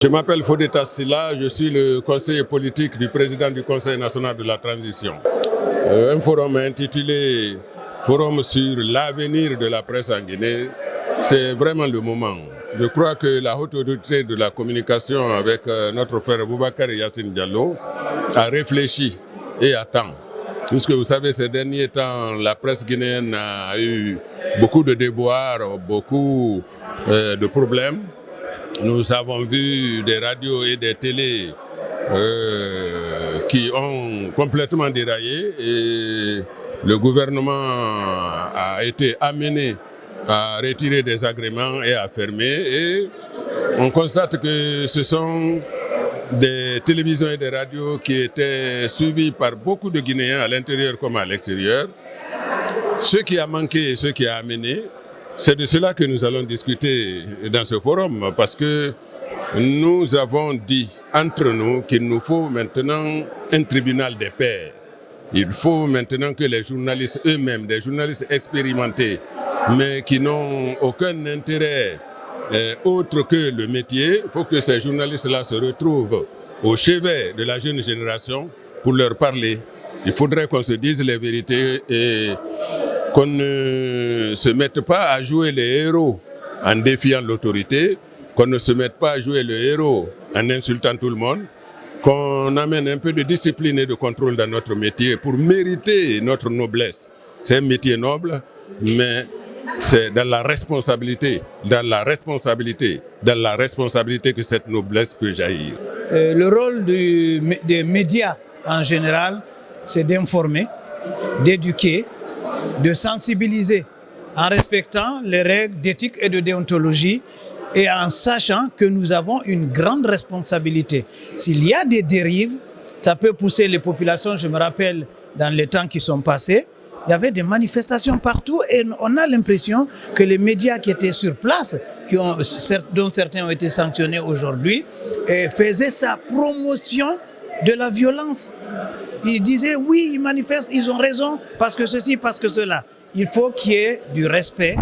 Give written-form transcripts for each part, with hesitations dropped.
Je m'appelle Fodeta Silla, je suis le conseiller politique du président du Conseil national de la transition. Un forum intitulé Forum sur l'avenir de la presse en Guinée, c'est vraiment le moment. Je crois que la haute autorité de la communication avec notre frère Boubacar Yassine Diallo a réfléchi et attend. Puisque vous savez, ces derniers temps, la presse guinéenne a eu beaucoup de déboires, beaucoup de problèmes. Nous avons vu des radios et des télés qui ont complètement déraillé et le gouvernement a été amené à retirer des agréments et à fermer. Et on constate que ce sont des télévisions et des radios qui étaient suivies par beaucoup de Guinéens à l'intérieur comme à l'extérieur. Ce qui a manqué et ce qui a amené, c'est de cela que nous allons discuter dans ce forum, parce que nous avons dit entre nous qu'il nous faut maintenant un tribunal des pairs. Il faut maintenant que les journalistes eux-mêmes, des journalistes expérimentés, mais qui n'ont aucun intérêt autre que le métier, il faut que ces journalistes-là se retrouvent au chevet de la jeune génération pour leur parler. Il faudrait qu'on se dise les vérités et qu'on ne se mette pas à jouer les héros en défiant l'autorité, qu'on ne se mette pas à jouer le héros en insultant tout le monde, qu'on amène un peu de discipline et de contrôle dans notre métier pour mériter notre noblesse. C'est un métier noble, mais c'est dans la responsabilité que cette noblesse peut jaillir. Le rôle des médias en général, c'est d'informer, d'éduquer, de sensibiliser en respectant les règles d'éthique et de déontologie et en sachant que nous avons une grande responsabilité. S'il y a des dérives, ça peut pousser les populations. Je me rappelle, dans les temps qui sont passés, il y avait des manifestations partout et on a l'impression que les médias qui étaient sur place, dont certains ont été sanctionnés aujourd'hui, faisaient sa promotion de la violence. Ils disaient oui, ils manifestent, ils ont raison, parce que ceci, parce que cela. Il faut qu'il y ait du respect.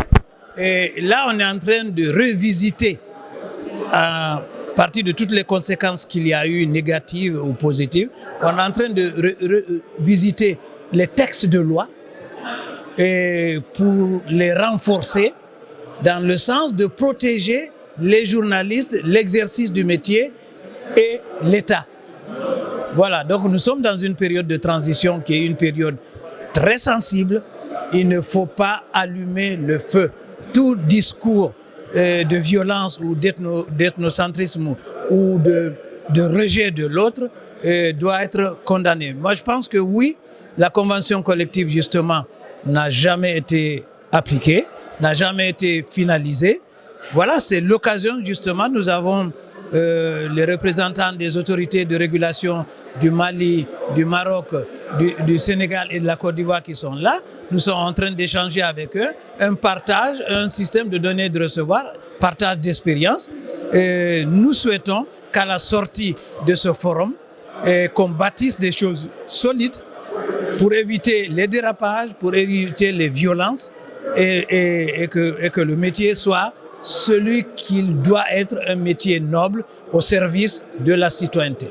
Et là, on est en train de revisiter, à partir de toutes les conséquences qu'il y a eu, négatives ou positives, on est en train de revisiter les textes de loi et pour les renforcer dans le sens de protéger les journalistes, l'exercice du métier et l'État. Voilà, donc nous sommes dans une période de transition qui est une période très sensible. Il ne faut pas allumer le feu. Tout discours de violence ou d'ethnocentrisme ou de rejet de l'autre doit être condamné. Moi, je pense que oui, la convention collective, justement, n'a jamais été appliquée, n'a jamais été finalisée. Voilà, c'est l'occasion, justement, nous avons les représentants des autorités de régulation du Mali, du Maroc, du Sénégal et de la Côte d'Ivoire qui sont là. Nous sommes en train d'échanger avec eux un partage, un système de donner et de recevoir, partage d'expérience. Nous souhaitons qu'à la sortie de ce forum, qu'on bâtisse des choses solides pour éviter les dérapages, pour éviter les violences et que le métier soit celui qu'il doit être, un métier noble au service de la citoyenneté.